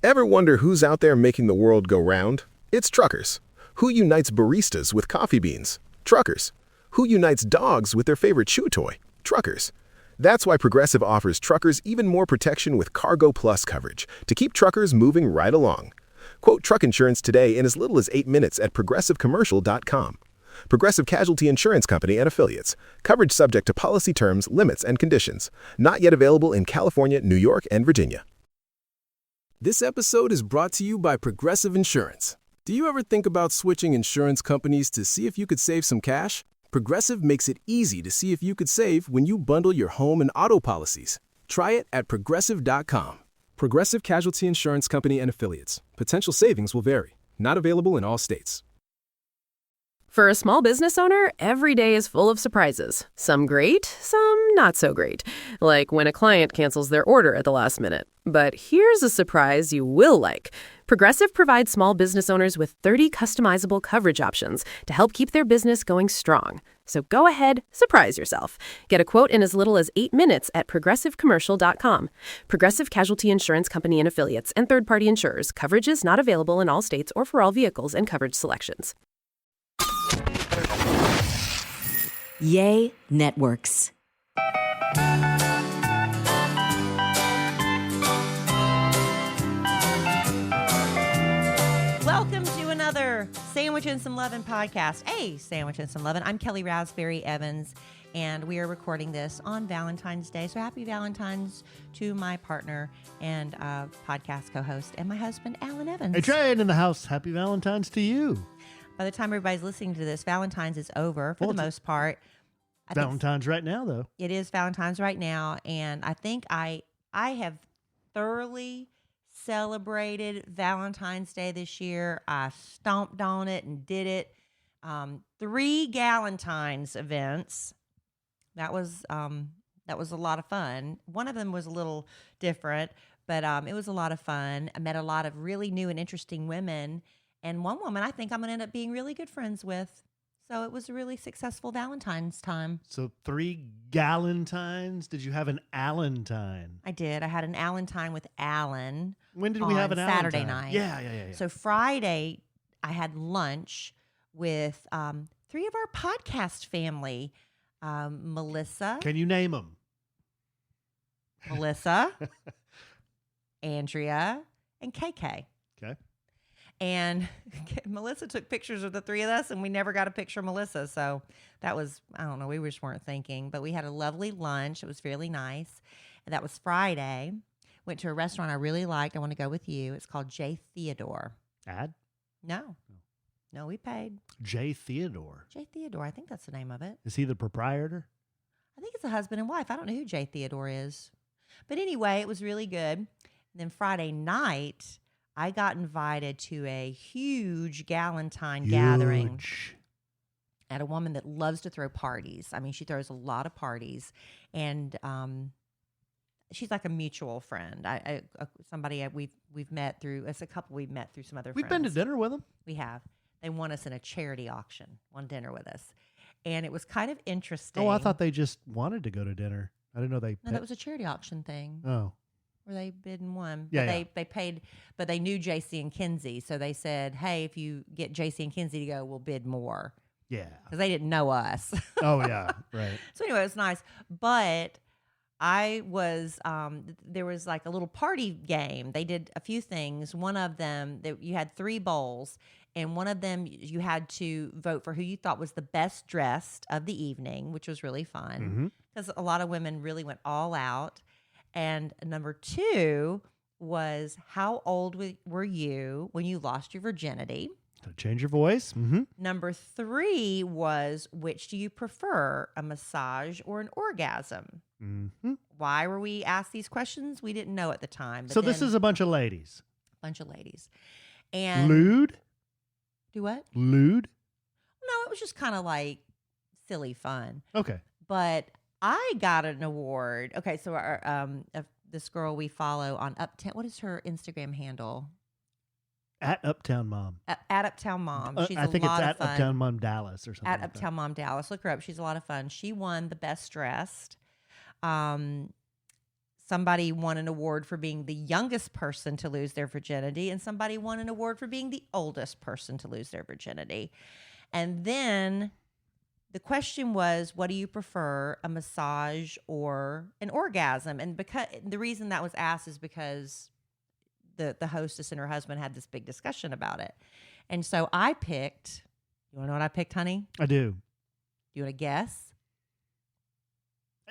Ever wonder who's out there making the world go round? It's truckers. Who unites baristas with coffee beans? Truckers. Who unites dogs with their favorite chew toy? Truckers. That's why Progressive offers truckers even more protection with Cargo Plus coverage to keep truckers moving right along. Quote truck insurance today in as little as 8 minutes at progressivecommercial.com. Progressive Casualty Insurance Company and Affiliates. Coverage subject to policy terms, limits, and conditions. Not yet available in California, New York, and Virginia. This episode is brought to you by Progressive Insurance. Do you ever think about switching insurance companies to see if you could save some cash? Progressive makes it easy to see if you could save when you bundle your home and auto policies. Try it at progressive.com. Progressive Casualty Insurance Company and Affiliates. Potential savings will vary. Not available in all states. For a small business owner, every day is full of surprises. Some great, some not so great. Like when a client cancels their order at the last minute. But here's a surprise you will like. Progressive provides small business owners with 30 customizable coverage options to help keep their business going strong. So go ahead, surprise yourself. Get a quote in as little as 8 minutes at progressivecommercial.com. Progressive Casualty Insurance Company and Affiliates and third-party insurers. Coverage is not available in all states or for all vehicles and coverage selections. Yay Networks. Welcome to another Sandwich and Some Lovin' podcast. Hey, Sandwich and Some Lovin'. I'm Kelly Raspberry Evans, and we are recording this on Valentine's Day. So happy Valentine's to my partner and podcast co-host and my husband, Alan Evans. Hey, Trey, in the house. Happy Valentine's to you. By the time everybody's listening to this, Valentine's is over for the most part. Valentine's right now, though. It is Valentine's right now, and I think I have thoroughly celebrated Valentine's Day this year. I stomped on it and did it. 3 Galentines events. That was a lot of fun. One of them was a little different, but it was a lot of fun. I met a lot of really new and interesting women, and one woman I think I'm going to end up being really good friends with. So it was a really successful Valentine's time. So 3 Galentines. Did you have an Allentine? I did. I had an Allentine with Alan. When did we have an Allentine? Saturday night. Yeah. So Friday, I had lunch with 3 of our podcast family. Melissa. Can you name them? Melissa, Andrea, and KK. Okay. And Melissa took pictures of the 3 of us, and we never got a picture of Melissa. So that was, I don't know, we just weren't thinking. But we had a lovely lunch. It was really nice. And that was Friday. Went to a restaurant I really liked. I want to go with you. It's called J. Theodore. Ad? No, we paid. J. Theodore. J. Theodore. I think that's the name of it. Is he the proprietor? I think it's a husband and wife. I don't know who J. Theodore is. But anyway, it was really good. And then Friday night, I got invited to a huge Galentine gathering at a woman that loves to throw parties. I mean, she throws a lot of parties, and she's like a mutual friend. Somebody we've met through. It's a couple we've met through some other. We've been to dinner with them. We have. They won us in a charity auction. Won dinner with us, and it was kind of interesting. Oh, I thought they just wanted to go to dinner. I didn't know they. No, that was a charity auction thing. Oh. Where they bid and won. Yeah, They paid, but they knew JC and Kinsey. So they said, hey, if you get JC and Kinsey to go, we'll bid more. Yeah. Because they didn't know us. Oh, yeah. Right. So anyway, it was nice. But I was, there was like a little party game. They did a few things. One of them, you had 3 bowls. And one of them, you had to vote for who you thought was the best dressed of the evening, which was really fun. Because a lot of women really went all out. And number 2 was how old were you when you lost your virginity? To change your voice. Mm-hmm. Number 3 was which do you prefer, a massage or an orgasm? Mm-hmm. Why were we asked these questions? We didn't know at the time. But so this is a bunch of ladies. And lewd? Do what? Lewd? No, it was just kind of like silly fun. Okay. But I got an award. Okay, so our this girl we follow on Uptown. What is her Instagram handle? At Uptown Mom. At Uptown Mom. She's I think a lot it's of at fun. Uptown Mom Dallas or something. At Uptown Mom Dallas. Look her up. She's a lot of fun. She won the best dressed. somebody won an award for being the youngest person to lose their virginity, and somebody won an award for being the oldest person to lose their virginity. And then the question was, what do you prefer, a massage or an orgasm? And because the reason that was asked is because the hostess and her husband had this big discussion about it. And so I picked, you want to know what I picked, honey? I do. You want to guess?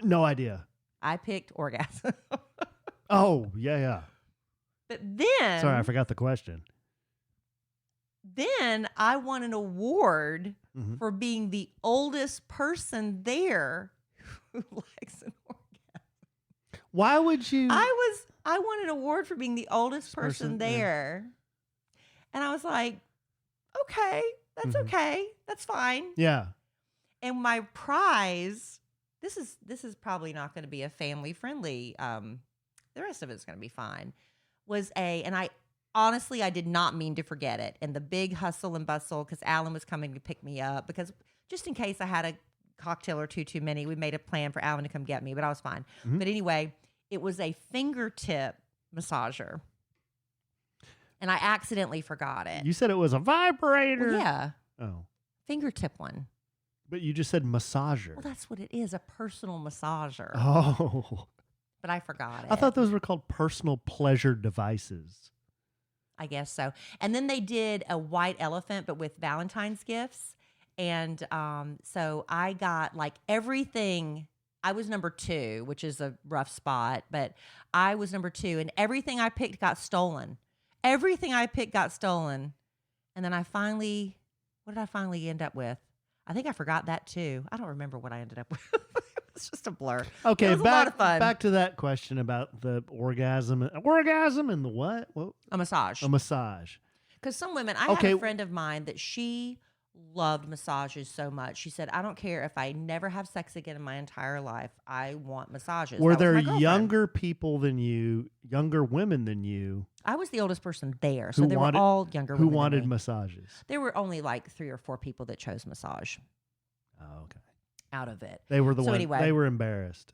No idea. I picked orgasm. Oh, yeah. But then, Sorry, I forgot the question. then I won an award Mhm. for being the oldest person there who likes an orgasm. Why would you? I won an award for being the oldest person Person, yeah. there. And I was like, okay, that's Mhm. okay. That's fine. Yeah. And my prize, this is probably not going to be a family friendly, the rest of it's going to be fine, and I honestly, I did not mean to forget it. And the big hustle and bustle, because Alan was coming to pick me up, because just in case I had a cocktail or two too many, we made a plan for Alan to come get me, but I was fine. Mhm. But anyway, it was a fingertip massager. And I accidentally forgot it. You said it was a vibrator. Well, yeah, Oh, fingertip one. but you just said massager. Well, that's what it is, a personal massager. Oh, But I forgot it. I thought those were called personal pleasure devices. I guess so. And then they did a white elephant, but with Valentine's gifts. And so I got like everything. I was number 2, which is a rough spot, but I was number 2, and everything I picked got stolen. Everything I picked got stolen. And then what did I finally end up with? I think I forgot that too. I don't remember what I ended up with. It's just a blur. Okay, It was a lot of fun. back to that question about the orgasm and the what? A massage. A massage. Because some women, I Okay. had a friend of mine that she loved massages so much. She said, I don't care if I never have sex again in my entire life. I want massages. Were That was there my girlfriend. younger people than you, younger women than you, I was the oldest person there, so who they wanted- were all younger who women than wanted me. massages? There were only like 3 or 4 people that chose massage Oh, okay. out of it. They were the So ones. anyway. They were embarrassed,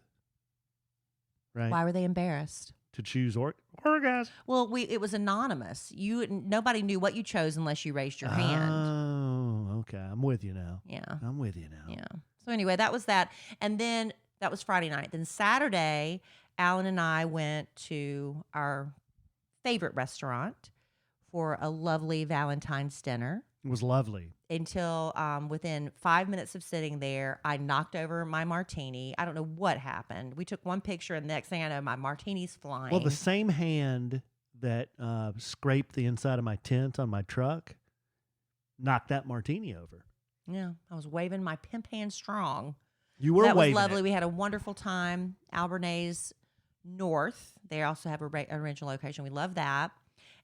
right? Why were they embarrassed? To choose orgasm. Well, it was anonymous. Nobody knew what you chose unless you raised your hand. Oh, okay. I'm with you now. Yeah. I'm with you now. Yeah. So anyway, that was that. And then that was Friday night. Then Saturday, Alan and I went to our favorite restaurant for a lovely Valentine's dinner. It was lovely. Until within 5 minutes of sitting there, I knocked over my martini. I don't know what happened. We took one picture, and the next thing I know, my martini's flying. Well, the same hand that scraped the inside of my tent on my truck knocked that martini over. Yeah, I was waving my pimp hand strong. You were That was waving lovely. it. We had a wonderful time. Albernays North. They also have a original location. We love that.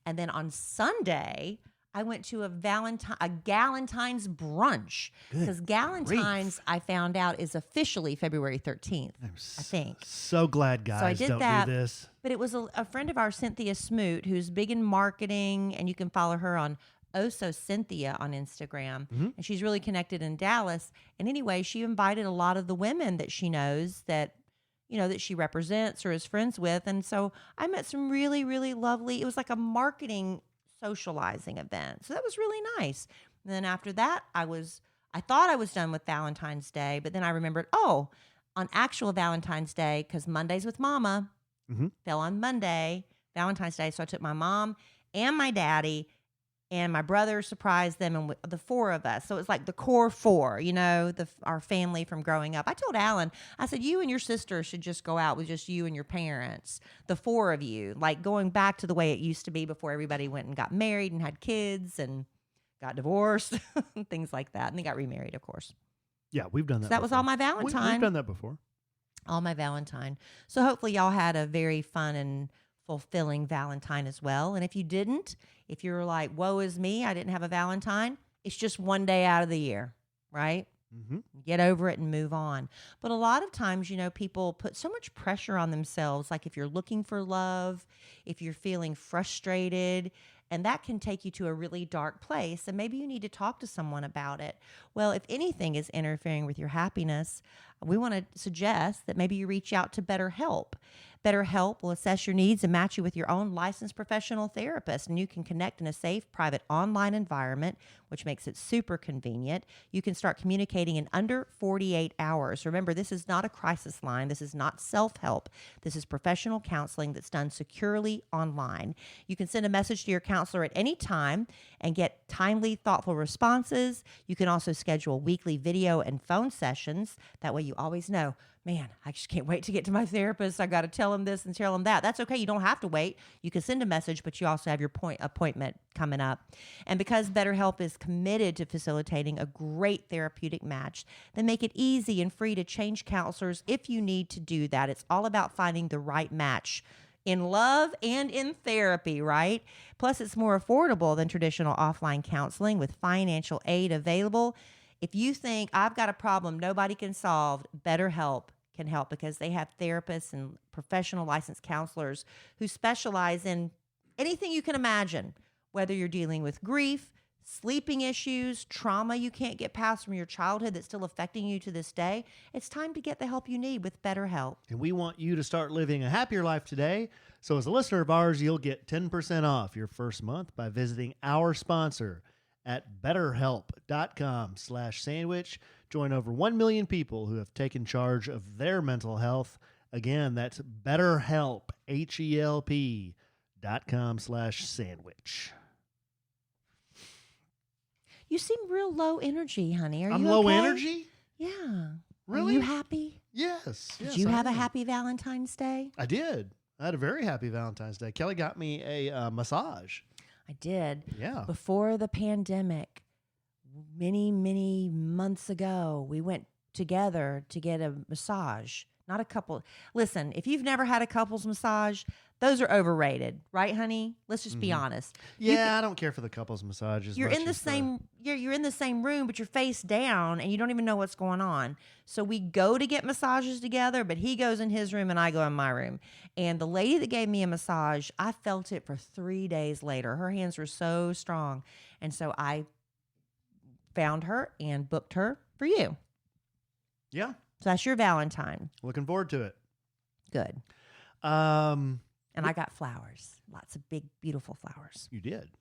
And then on Sunday, I went to a Galentine's brunch, because Galentine's, I found out, is officially February 13th. I think. So glad guys So I did don't that. do this. But it was a friend of ours, Cynthia Smoot, who's big in marketing, and you can follow her on Oso Cynthia on Instagram. Mhm. And she's really connected in Dallas. And anyway, she invited a lot of the women that she knows that she represents or is friends with. And so I met some really, really lovely, it was like a marketing socializing event. So that was really nice. And then after that, I thought I was done with Valentine's Day, but then I remembered, on actual Valentine's Day, because Mondays with Mama Mhm. fell on Monday, Valentine's Day. So I took my mom and my daddy and my brother, surprised them, and the 4 of us. So it's like the core 4, our family from growing up. I told Alan, I said, you and your sister should just go out with just you and your parents, the 4 of you, like going back to the way it used to be before everybody went and got married and had kids and got divorced, and things like that. And they got remarried, of course. Yeah, we've done that. So that was before. all my Valentine. We've done that before. All my Valentine. So hopefully y'all had a very fun and fulfilling Valentine as well. And if you didn't, if you're like, woe is me, I didn't have a Valentine, it's just one day out of the year, right? Mm-hmm. Get over it and move on. But a lot of times, people put so much pressure on themselves. Like if you're looking for love, if you're feeling frustrated, and that can take you to a really dark place. And maybe you need to talk to someone about it. Well, if anything is interfering with your happiness, we want to suggest that maybe you reach out to BetterHelp. BetterHelp will assess your needs and match you with your own licensed professional therapist, and you can connect in a safe, private online environment, which makes it super convenient. You can start communicating in under 48 hours. Remember, this is not a crisis line. This is not self-help. This is professional counseling that's done securely online. You can send a message to your counselor at any time and get timely, thoughtful responses. You can also schedule weekly video and phone sessions. That way you always know, man, I just can't wait to get to my therapist. I got to tell him this and tell him that. That's okay. You don't have to wait. You can send a message, but you also have your appointment coming up. And because BetterHelp is committed to facilitating a great therapeutic match, they make it easy and free to change counselors if you need to do that. It's all about finding the right match in love and in therapy, right? Plus, it's more affordable than traditional offline counseling with financial aid available. If you think I've got a problem nobody can solve, BetterHelp can help because they have therapists and professional licensed counselors who specialize in anything you can imagine, whether you're dealing with grief, sleeping issues, trauma you can't get past from your childhood that's still affecting you to this day. It's time to get the help you need with BetterHelp. And we want you to start living a happier life today. So as a listener of ours, you'll get 10% off your first month by visiting our sponsor at betterhelp.com/sandwich. Join over 1 million people who have taken charge of their mental health. Again, that's BetterHelp, HELP.com/sandwich. You seem real low energy, honey. Are you I'm low okay? energy? Yeah. Really? Are you happy? Yes. Did you have a happy Valentine's Day? I did. I had a very happy Valentine's Day. Kelly got me a massage. I did. Yeah. Before the pandemic, many, many months ago, we went together to get a massage. Not a couple. Listen, if you've never had a couples massage, those are overrated, right, honey? Let's just be honest. Yeah, I don't care for the couples massages. You're in the same you're in the same room, but you're face down and you don't even know what's going on. So we go to get massages together, but he goes in his room and I go in my room. And the lady that gave me a massage, I felt it for 3 days later. Her hands were so strong. And so I found her and booked her for you. Yeah. So that's your Valentine. Looking forward to it. Good. And I got flowers. Lots of big, beautiful flowers. You did.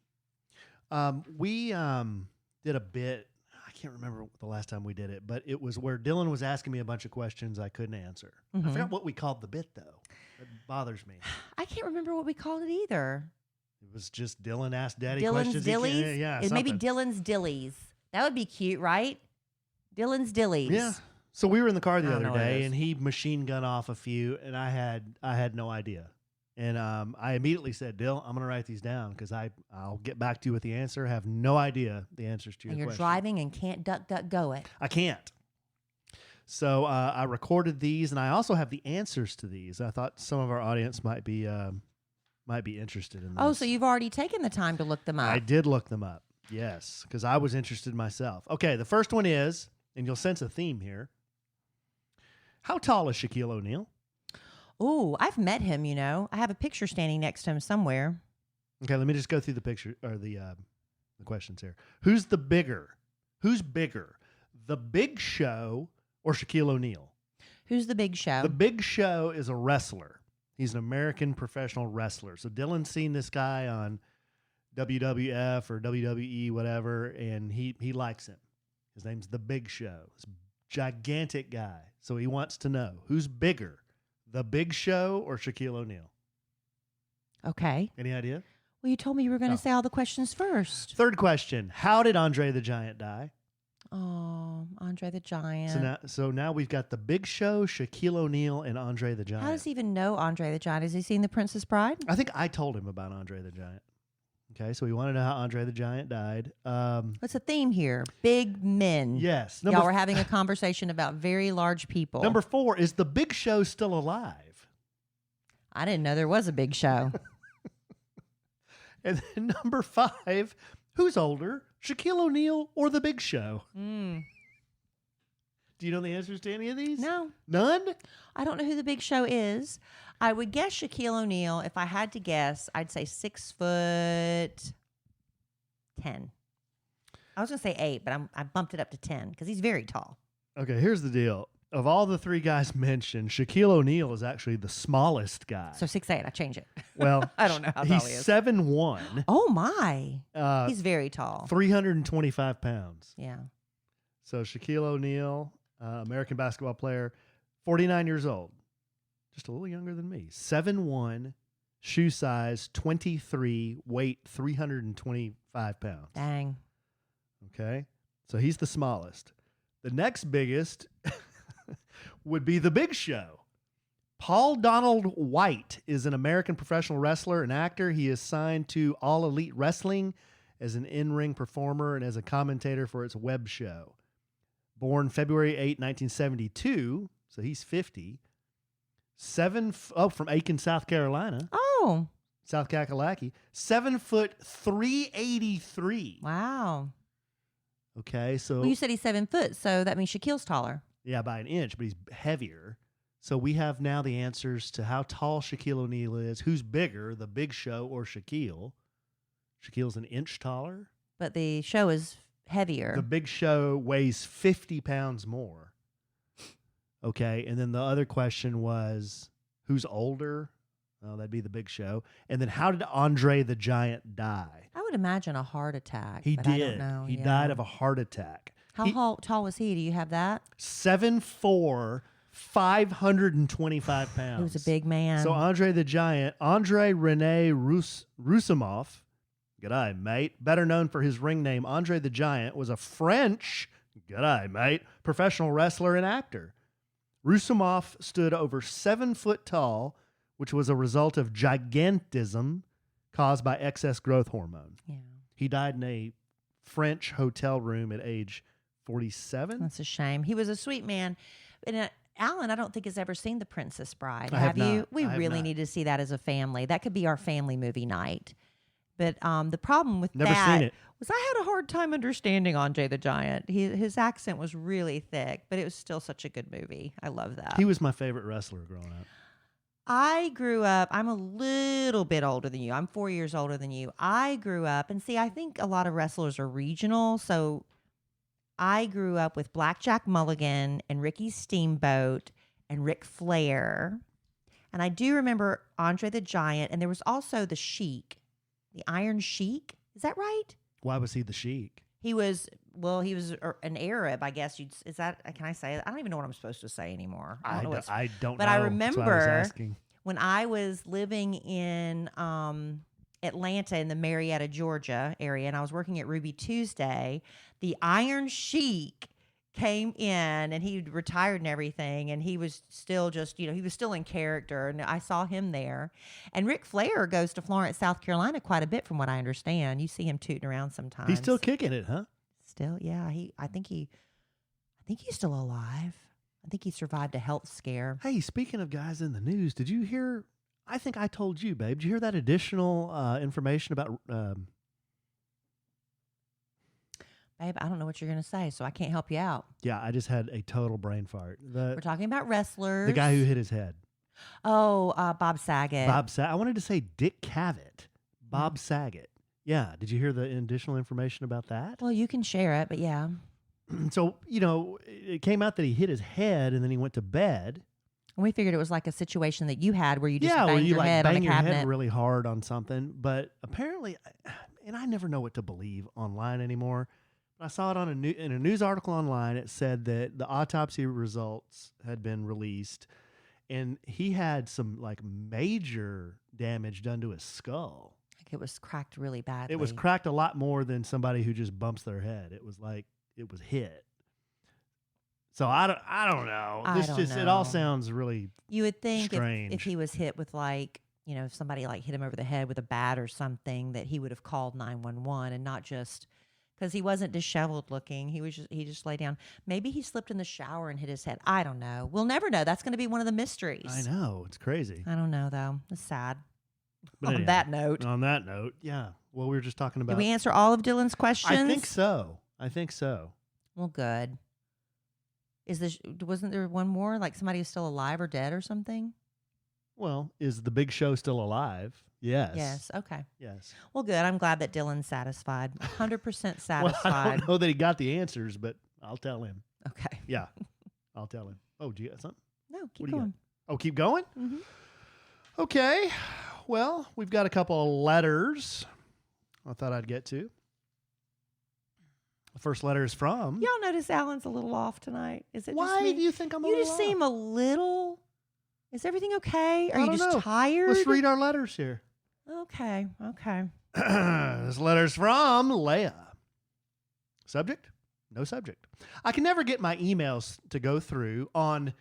We did a bit. I can't remember the last time we did it, but it was where Dylan was asking me a bunch of questions I couldn't answer. I forgot what we called the bit, though. It bothers me. I can't remember what we called it either. It was just Dylan asked Daddy Dylan's questions. Dillies? Yeah, Maybe something. Dylan's Dillies. That would be cute, right? Dylan's Dillies. Yeah. So we were in the car the I don't other know what it day, is. and he machine gun off a few, and I had no idea. And I immediately said, Dill, I'm going to write these down because I'll get back to you with the answer. I have no idea the answers to your And you're question. driving and can't duck, go it. I can't. So I recorded these, and I also have the answers to these. I thought some of our audience might be interested in this. Oh, so you've already taken the time to look them up. I did look them up, yes, because I was interested myself. Okay, the first one is, and you'll sense a theme here, how tall is Shaquille O'Neal? Ooh, I've met him, you know. I have a picture standing next to him somewhere. Okay, let me just go through the picture or the questions here. Who's bigger? The Big Show or Shaquille O'Neal? Who's the Big Show? The Big Show is a wrestler. He's an American professional wrestler. So Dylan's seen this guy on WWF or WWE, whatever, and he likes him. His name's The Big Show. He's a gigantic guy. So he wants to know, who's bigger, The Big Show or Shaquille O'Neal? Okay. Any idea? Well, you told me you were going to say all the questions first. Third question, how did Andre the Giant die? Oh, Andre the Giant. So now we've got The Big Show, Shaquille O'Neal, and Andre the Giant. How does he even know Andre the Giant? Has he seen The Princess Bride? I think I told him about Andre the Giant. Okay, so we want to know how Andre the Giant died. What's the theme here? Big men. Yes. Y'all were having a conversation about very large people. Number 4, is The Big Show still alive? I didn't know there was a Big Show. And then number 5, who's older, Shaquille O'Neal or The Big Show? Do you know the answers to any of these? No. None? I don't know who the Big Show is. I would guess Shaquille O'Neal. If I had to guess, I'd say 6'10". I was going to say 8, but I bumped it up to 10 because he's very tall. Okay, here's the deal. of all the three guys mentioned, Shaquille O'Neal is actually the smallest guy. So 6'8", I change it. Well, I don't know how he's tall he is. 7'1", Oh my. He's very tall. 325 pounds. Yeah. So Shaquille O'Neal, American basketball player, 49 years old, just a little younger than me. 7'1", shoe size 23, weight 325 pounds. Dang. Okay, so he's the smallest. The next biggest would be the Big Show. Paul Donald White is an American professional wrestler and actor. He is signed to All Elite Wrestling as an in-ring performer and as a commentator for its web show. Born February 8, 1972, so he's 50. From Aiken, South Carolina. Oh. South Kakalaki. 7 foot 383. Wow. Okay, so Well, you said he's 7 foot, so that means Shaquille's taller. yeah, by an inch, but he's heavier. So we have now the answers to how tall Shaquille O'Neal is, who's bigger, the Big Show or Shaquille. Shaquille's an inch taller. But the show is heavier. The Big Show weighs 50 pounds more. Okay, and then the other question was, who's older? Oh, that'd be the Big Show. And then how did Andre the Giant die? I would imagine a heart attack. He but did. I don't know. He Yeah. died of a heart attack. How tall was he? Do you have that? 7'4", 525 pounds. He was a big man. So Andre the Giant, Andre Rene Roussimoff, g'day, mate, better known for his ring name, Andre the Giant, was a French, g'day, mate, professional wrestler and actor. Roussimoff stood over 7 foot tall, which was a result of gigantism caused by excess growth hormone. Yeah. He died in a French hotel room at age 47. That's a shame. He was a sweet man. And Alan, I don't think has ever seen The Princess Bride. I have you? not. We I have really not. need to see that as a family. That could be our family movie night. But the problem with Never that seen it. was I had a hard time understanding Andre the Giant. His accent was really thick, but it was still such a good movie. I love that. He was my favorite wrestler growing up. I grew up, I'm a little bit older than you. I'm 4 years older than you. I grew up, and see, I think a lot of wrestlers are regional. So I grew up with Blackjack Mulligan and Ricky Steamboat and Ric Flair. And I do remember Andre the Giant, and there was also the Sheik, the Iron Sheik. Is that right? Why was he the Sheik? He was an Arab, I guess. Is that, can I say it? I don't even know what I'm supposed to say anymore. I don't know. But I I That's why I was remember asking. when I was living in Atlanta in the Marietta, Georgia area, and I was working at Ruby Tuesday, the Iron Sheik came in, and he retired and everything, and he was still just, he was still in character, and I saw him there. And Ric Flair goes to Florence, South Carolina quite a bit from what I understand. You see him tooting around sometimes. He's still kicking it, huh? Still, yeah. I think he's still alive. I think he survived a health scare. Hey, speaking of guys in the news, did you hear? I think I told you, babe. Did you hear that additional information about? Babe, I don't know what you're going to say, so I can't help you out. Yeah, I just had a total brain fart. We're talking about wrestlers. The guy who hit his head. Oh, Bob Saget. I wanted to say Dick Cavett. Bob Saget. Yeah. Did you hear the additional information about that? Well, you can share it, but yeah. So, it came out that he hit his head and then he went to bed. And we figured it was like a situation that you had where you just where banged you your like head on bang a your cabinet. head really hard on something. But apparently, and I never know what to believe online anymore. I saw it on in a news article online. It said that the autopsy results had been released, and he had some like major damage done to his skull. Like it was cracked really badly. It was cracked a lot more than somebody who just bumps their head. It was like it was hit. So I don't know. It all sounds really You would think strange. if he was hit with like, if somebody like hit him over the head with a bat or something, that he would have called 911 and not just. Because he wasn't disheveled looking. He just lay down. Maybe he slipped in the shower and hit his head. I don't know. We'll never know. That's going to be one of the mysteries. I know. It's crazy. I don't know, though. It's sad. But On anyhow, that note. On that note, yeah. Well, we were just talking about. Did we answer all of Dylan's questions? I think so. Well, good. Wasn't there one more? Like somebody who's still alive or dead or something? Well, is the Big Show still alive? Yes. Yes. Okay. Yes. Well, good. I'm glad that Dylan's satisfied. 100% satisfied. Well, I don't know that he got the answers, but I'll tell him. Okay. Yeah, I'll tell him. Oh, do you got something? No, What keep do you got? going. Oh, keep going? Mhm. Okay. Well, we've got a couple of letters I thought I'd get to. The first letter is from. Y'all notice Alan's a little off tonight? Is it Why just me? do you think I'm a You little just off? seem a little. Is everything okay? Are I you don't just know. tired? Let's read our letters here. Okay. Okay. This letter's from Leia. Subject? No subject. I can never get my emails to go through on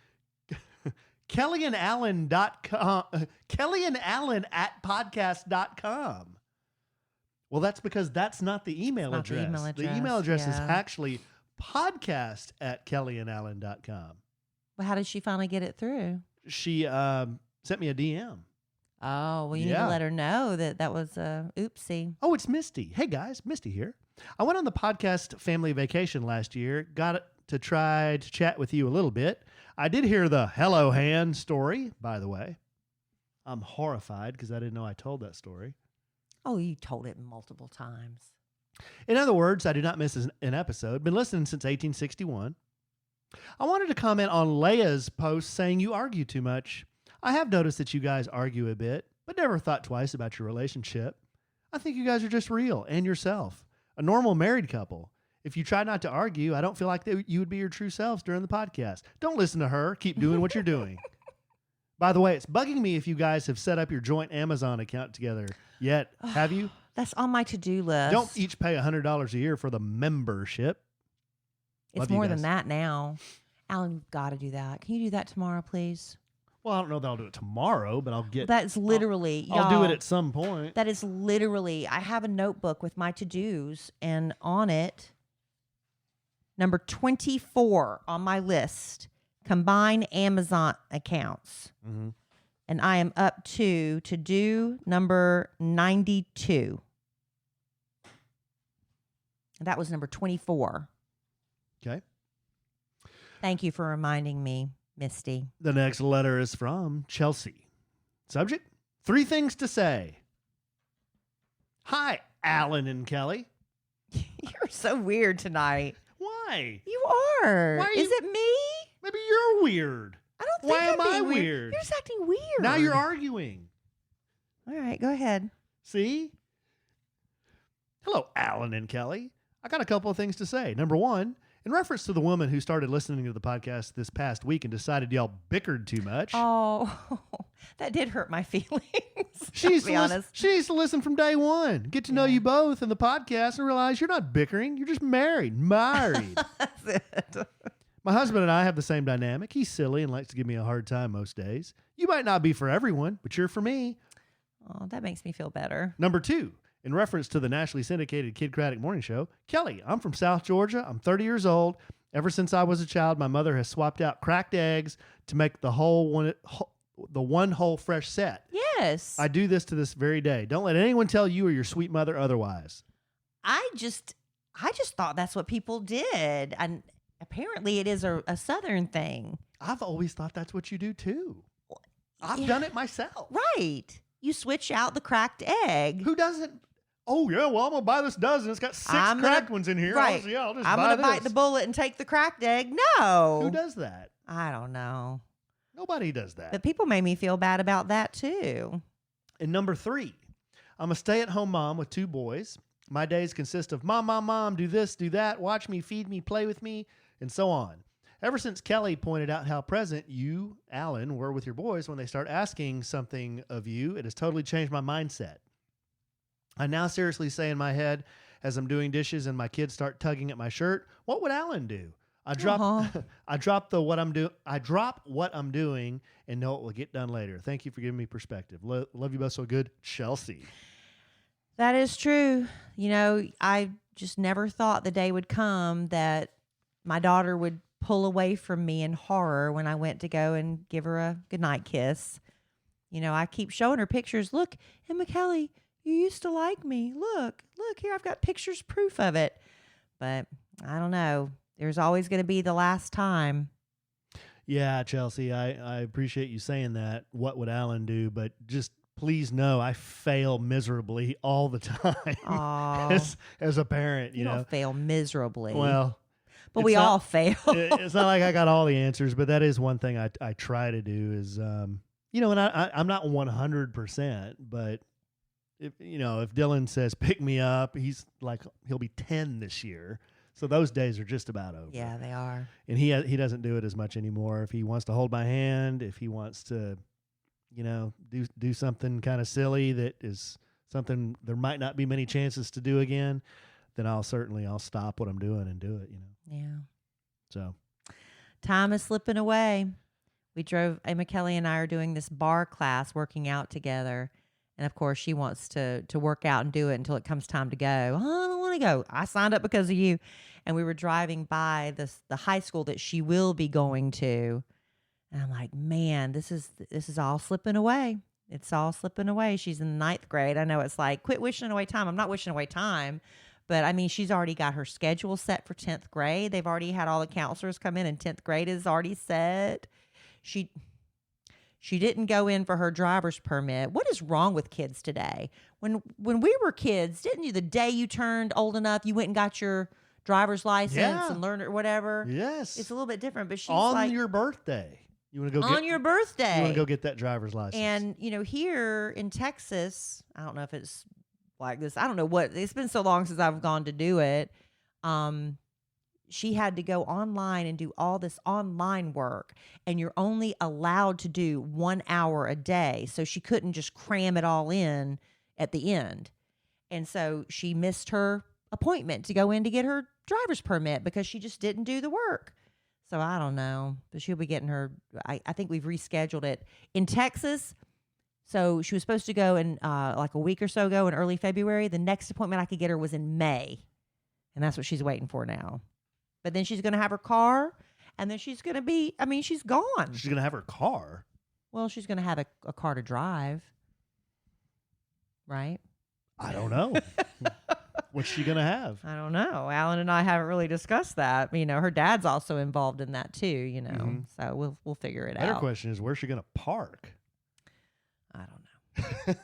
kellyanallen.com, Kellie and Allen at podcast.com. Well, that's because that's not the email It's not the address. email The address, email address is yeah. actually podcast at kellyanallen.com. Well, how did she finally get it through? She sent me a DM. Oh, well, you need Yeah. to let her know that was a oopsie. Oh, it's Misty. Hey, guys, Misty here. I went on the podcast family vacation last year. Got to try to chat with you a little bit. I did hear the Hello Hand story, by the way. I'm horrified because I didn't know I told that story. Oh, you told it multiple times. In other words, I do not miss an episode. Been listening since 1861. I wanted to comment on Leia's post saying you argue too much. I have noticed that you guys argue a bit, but never thought twice about your relationship. I think you guys are just real and yourself. A normal married couple. If you try not to argue, I don't feel like you would be your true selves during the podcast. Don't listen to her. Keep doing what you're doing. By the way, it's bugging me if you guys have set up your joint Amazon account together yet. Have you? That's on my to-do list. Don't each pay $100 a year for the membership. It's Love you more than guys. that now. Alan, you've got to do that. Can you do that tomorrow, please? Well, I don't know that I'll do it tomorrow, but I'll get. That's literally. I'll do y'all, it at some point. That is literally. I have a notebook with my to-dos, and on it, number 24 on my list, combine Amazon accounts. Mm-hmm. And I am up to do number 92. And that was number 24. Okay. Thank you for reminding me, Misty. The next letter is from Chelsea. Subject: 3 things to say. Hi, Alan and Kelly. You're so weird tonight. Why? You are. Why are Is you- it me? Maybe you're weird. I don't think Why I'm am I being weird? You're just acting weird. Now you're arguing. All right, go ahead. See? Hello, Alan and Kelly. I got a couple of things to say. Number one, in reference to the woman who started listening to the podcast this past week and decided y'all bickered too much. Oh, that did hurt my feelings. She needs, to be to honest. she needs to listen from day one. Get to know Yeah. you both in the podcast and realize you're not bickering. You're just married. Married. That's it. My husband and I have the same dynamic. He's silly and likes to give me a hard time most days. You might not be for everyone, but you're for me. Oh, that makes me feel better. Number two, in reference to the nationally syndicated Kid Craddock Morning Show, Kelly, I'm from South Georgia. I'm 30 years old. Ever since I was a child, my mother has swapped out cracked eggs to make the one whole fresh set. Yes. I do this to this very day. Don't let anyone tell you or your sweet mother otherwise. I just thought that's what people did. And apparently it is a Southern thing. I've always thought that's what you do too. I've Yeah. done it myself. Right. You switch out the cracked egg. Who doesn't? Oh, yeah, well, I'm going to buy this dozen. It's got 6 I'm gonna- cracked ones in here. Right. I'll just I'm buy going to bite this. the bullet and take the cracked egg. No. Who does that? I don't know. Nobody does that. But people made me feel bad about that too. And number 3, I'm a stay-at-home mom with 2 boys. My days consist of mom, do this, do that, watch me, feed me, play with me, and so on. Ever since Kelly pointed out how present you, Alan, were with your boys when they start asking something of you, it has totally changed my mindset. I now seriously say in my head, as I'm doing dishes and my kids start tugging at my shirt, what would Alan do? I drop what I'm doing and know it will get done later. Thank you for giving me perspective. Love you both so good, Chelsea. That is true. You know, I just never thought the day would come that my daughter would pull away from me in horror when I went to go and give her a goodnight kiss. You know, I keep showing her pictures. Look, Emma Kelly, you used to like me. Look here, I've got pictures, proof of it. But I don't know. There's always going to be the last time. Yeah, Chelsea, I appreciate you saying that. What would Alan do? But just please know I fail miserably all the time Aw, as a parent, you know. don't fail miserably. Well, But we all fail. It's not like I got all the answers, but that is one thing I try to do is, and I'm not 100%, but if Dylan says pick me up, he'll be 10 this year. So those days are just about over. Yeah, they are. And he doesn't do it as much anymore. If he wants to hold my hand, if he wants to, do something kind of silly that is something there might not be many chances to do again, then I'll stop what I'm doing and do it, Yeah. So Time is slipping away. Emma Kelly and I are doing this bar class, working out together. And of course, she wants to work out and do it until it comes time to go. Oh, I don't want to go. I signed up because of you. And we were driving by the high school that she will be going to. And I'm like, man, this is all slipping away. It's all slipping away. She's in the 9th grade. I know it's like, quit wishing away time. I'm not wishing away time. But, I mean, she's already got her schedule set for 10th grade. They've already had all the counselors come in, and 10th grade is already set. She didn't go in for her driver's permit. What is wrong with kids today? When we were kids, didn't you, the day you turned old enough, you went and got your driver's license and learned it or whatever? Yes. It's a little bit different, but she's on your birthday. You want to go on your birthday. You want to go get that driver's license. And, here in Texas, I don't know if it's like this. I don't know what. It's been so long since I've gone to do it. She had to go online and do all this online work, and you're only allowed to do 1 hour a day. So she couldn't just cram it all in at the end. And so she missed her appointment to go in to get her driver's permit because she just didn't do the work. So I don't know, but she'll be getting her. I think we've rescheduled it in Texas. So she was supposed to go in like a week or so ago in early February. The next appointment I could get her was in May. And that's what she's waiting for now. But then she's going to have her car, and then she's going to be, she's gone. She's going to have her car? Well, she's going to have a car to drive, right? I don't know. What's she going to have? I don't know. Alan and I haven't really discussed that. Her dad's also involved in that too, Mm-hmm. So we'll figure it Better out. question is, where's she going to park? I don't know.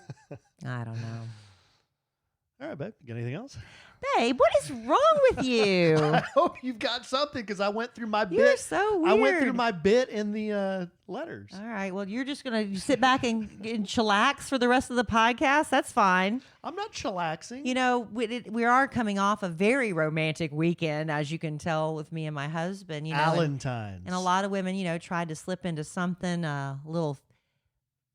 I don't know. All right, babe. You got anything else? Babe, what is wrong with you? I hope you've got something because I went through my bit. You're so weird. I went through my bit in the letters. All right. Well, you're just going to sit back and chillax for the rest of the podcast. That's fine. I'm not chillaxing. We are coming off a very romantic weekend, as you can tell with me and my husband. Galentines. And a lot of women, tried to slip into something, a little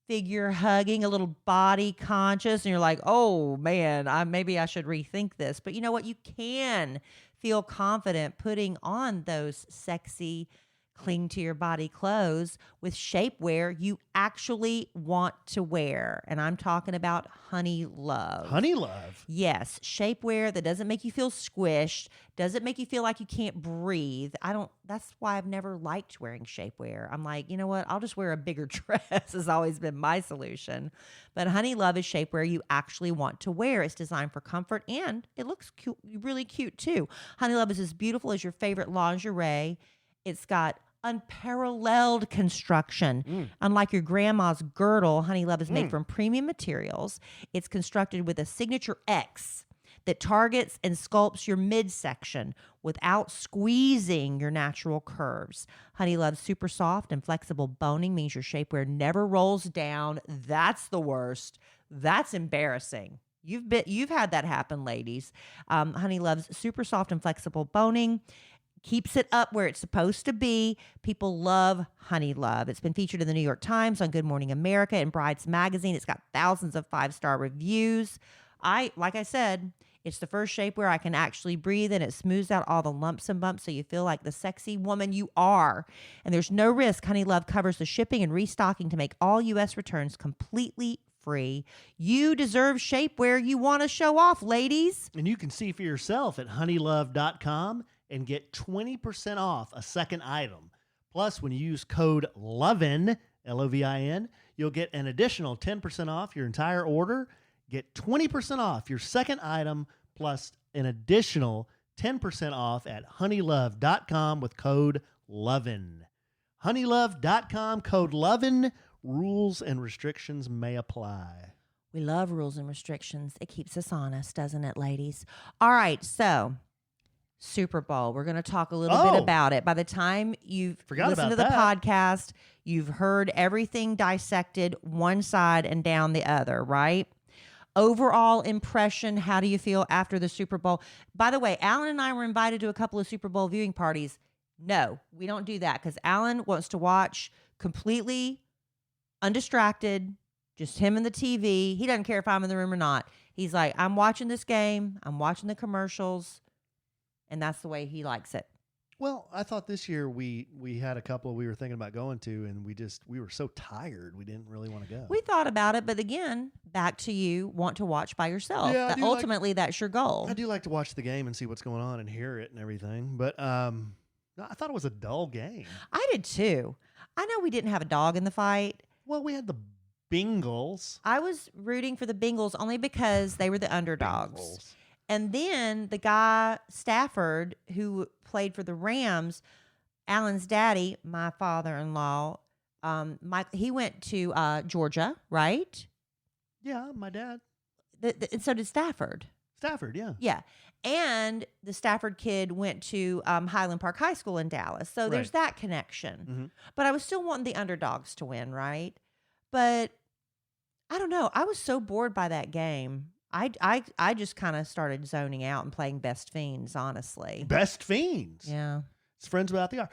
figure hugging, a little body conscious, and you're like, oh man, maybe I should rethink this. But you know what? You can feel confident putting on those sexy, cling to your body clothes with shapewear you actually want to wear. And I'm talking about Honey Love. Honey Love? Yes. Shapewear that doesn't make you feel squished, doesn't make you feel like you can't breathe. That's why I've never liked wearing shapewear. I'm like, you know what? I'll just wear a bigger dress has always been my solution. But Honey Love is shapewear you actually want to wear. It's designed for comfort, and it looks cute, really cute too. Honey Love is as beautiful as your favorite lingerie. It's got unparalleled construction. Unlike your grandma's girdle, Honey Love is made from premium materials. It's constructed with a signature X that targets and sculpts your midsection without squeezing your natural curves. Honey Love's super soft and flexible boning means your shapewear never rolls down. That's the worst. That's embarrassing. You've had that happen, ladies. Honey Love's super soft and flexible boning keeps it up where it's supposed to be. People love Honey Love. It's been featured in the New York Times, on Good Morning America, and Brides Magazine. It's got thousands of 5-star reviews. Like I said, it's the first shapewear I can actually breathe in. It smooths out all the lumps and bumps so you feel like the sexy woman you are. And there's no risk. Honey Love covers the shipping and restocking to make all U.S. returns completely free. You deserve shapewear you want to show off, ladies. And you can see for yourself at honeylove.com and get 20% off a second item. Plus, when you use code LOVIN, L-O-V-I-N, you'll get an additional 10% off your entire order. Get 20% off your second item, plus an additional 10% off at honeylove.com with code LOVIN. Honeylove.com, code LOVIN. Rules and restrictions may apply. We love rules and restrictions. It keeps us honest, doesn't it, ladies? All right, so Super Bowl. We're going to talk a little bit about it. By the time you've listened to the podcast, you've heard everything dissected one side and down the other, right? Overall impression, how do you feel after the Super Bowl? By the way, Alan and I were invited to a couple of Super Bowl viewing parties. No, we don't do that because Alan wants to watch completely undistracted, just him and the TV. He doesn't care if I'm in the room or not. He's like, I'm watching this game. I'm watching the commercials. And that's the way he likes it. Well, I thought this year we had a couple we were thinking about going to, and we were so tired we didn't really want to go. We thought about it, but again, back to you want to watch by yourself. Yeah, ultimately, that's your goal. I do like to watch the game and see what's going on and hear it and everything, but no, I thought it was a dull game. I did too. I know we didn't have a dog in the fight. Well, we had the Bengals. I was rooting for the Bengals only because they were the underdogs. And then the guy, Stafford, who played for the Rams, Alan's daddy, my father-in-law, Mike, he went to Georgia, right? Yeah, my dad. And so did Stafford. Stafford, yeah. Yeah. And the Stafford kid went to Highland Park High School in Dallas. So there's that connection. Mm-hmm. But I was still wanting the underdogs to win, right? But I don't know. I was so bored by that game. I just kind of started zoning out and playing Best Fiends, honestly. Best Fiends? Yeah. It's friends without the R.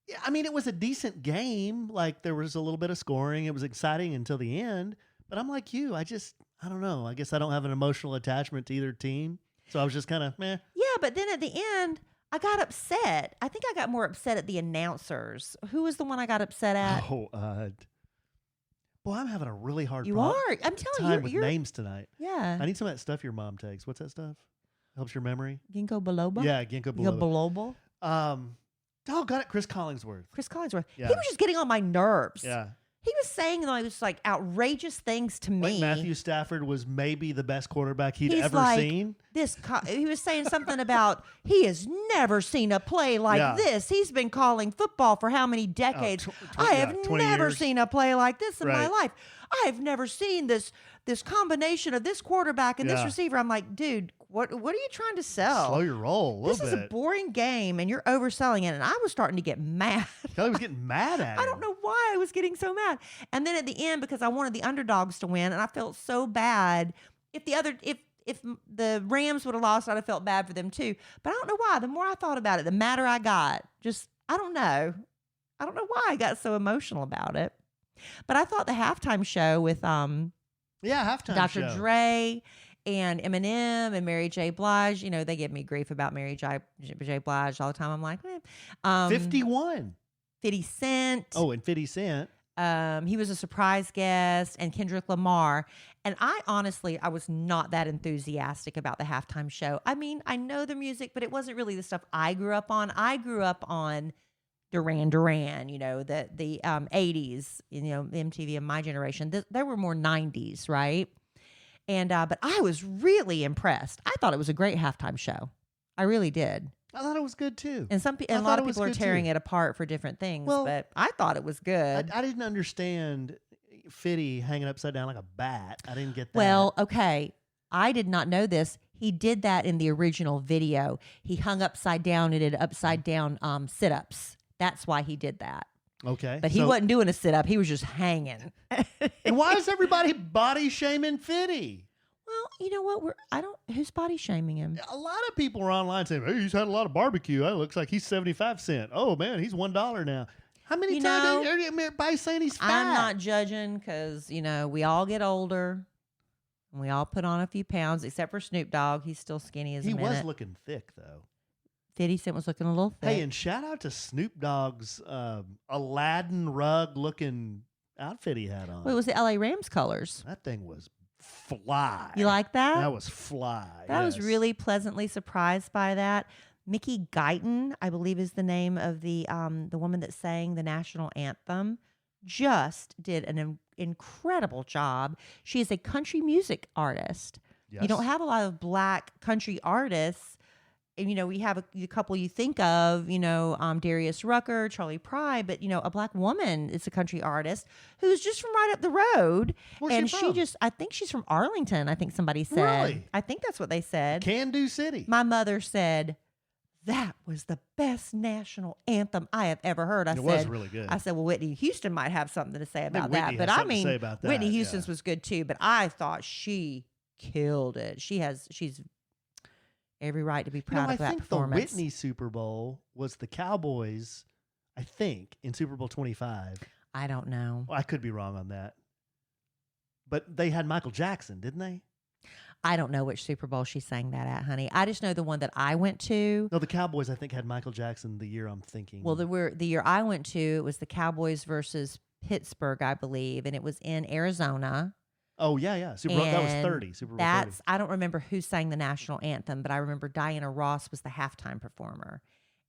Yeah, I mean, it was a decent game. Like, there was a little bit of scoring. It was exciting until the end. But I'm like you. I don't know. I guess I don't have an emotional attachment to either team. So I was just kind of meh. Yeah, but then at the end, I got upset. I think I got more upset at the announcers. Who was the one I got upset at? Boy, I'm having a really hard I'm telling time with names tonight. Yeah. I need some of that stuff your mom takes. What's that stuff? Helps your memory? Ginkgo biloba? Yeah, ginkgo biloba. Biloba? Chris Collingsworth. Yeah. He was just getting on my nerves. Yeah. He was saying like outrageous things to me. Like Matthew Stafford was maybe the best quarterback he's ever like, seen. He was saying something about he has never seen a play like this. He's been calling football for how many decades? I have never seen a play like this in my life. I have never seen this combination of this quarterback and this receiver. I'm like, dude, what are you trying to sell? Slow your roll a little bit. This is a boring game, and you're overselling it. And I was starting to get mad. Kelly was getting mad at him. I don't know why I was getting so mad. And then at the end, because I wanted the underdogs to win, and I felt so bad. If the Rams would have lost, I'd have felt bad for them too. But I don't know why. The more I thought about it, the madder I got. Just, I don't know. I don't know why I got so emotional about it. But I thought the halftime show with halftime Dr. show. Dre and Eminem and Mary J. Blige, they give me grief about Mary J. Blige all the time. I'm like, 51. 50 Cent. Oh, and 50 Cent. He was a surprise guest, and Kendrick Lamar. And I was not that enthusiastic about the halftime show. I mean, I know the music, but it wasn't really the stuff I grew up on. I grew up on Duran Duran, the 80s, MTV of my generation. There were more 90s, right? And but I was really impressed. I thought it was a great halftime show. I really did. I thought it was good too. And a lot of people are tearing it apart for different things, but I thought it was good. I didn't understand Fitty hanging upside down like a bat. I didn't get that. Well, okay. I did not know this. He did that in the original video. He hung upside down and did upside down sit-ups. That's why he did that. Okay. But he wasn't doing a sit-up. He was just hanging. And why is everybody body shaming Fitty? Well, you know what? Who's body shaming him? A lot of people are online saying, hey, he's had a lot of barbecue. It looks like he's 75 cents. Oh, man, he's $1 now. How many times are everybody saying he's fat? I'm not judging because, we all get older. And we all put on a few pounds, except for Snoop Dogg. He's still skinny as a minute. He was looking thick, though. 50 Cent was looking a little thick. Hey, and shout out to Snoop Dogg's Aladdin rug-looking outfit he had on. Well, it was the LA Rams colors. That thing was fly. You like that? That was fly. I was really pleasantly surprised by that. Mickey Guyton, I believe, is the name of the woman that sang the national anthem. Just did an incredible job. She is a country music artist. Yes. You don't have a lot of black country artists. And, we have a couple you think of, Darius Rucker, Charlie Pride, but, a black woman is a country artist who's just from right up the road. Where's she from? I think she's from Arlington, I think somebody said. Really? I think that's what they said. Can-Do City. My mother said, that was the best national anthem I have ever heard. It was really good. I said, well, Whitney Houston might have something to say about Whitney that. But has I something to mean, say about that, Whitney yeah. Houston's was good too. But I thought she killed it. She's every right to be proud of that I think performance. the Whitney Super Bowl was the Cowboys, I think, in Super Bowl 25. I don't know. Well, I could be wrong on that. But they had Michael Jackson, didn't they? I don't know which Super Bowl she sang that at, honey. I just know the one that I went to. No, the Cowboys, I think, had Michael Jackson the year I'm thinking. Well, the year I went to, it was the Cowboys versus Pittsburgh, I believe, and it was in Arizona. Oh, yeah. Super Bowl, that was 30. Super Bowl 30. I don't remember who sang the national anthem, but I remember Diana Ross was the halftime performer.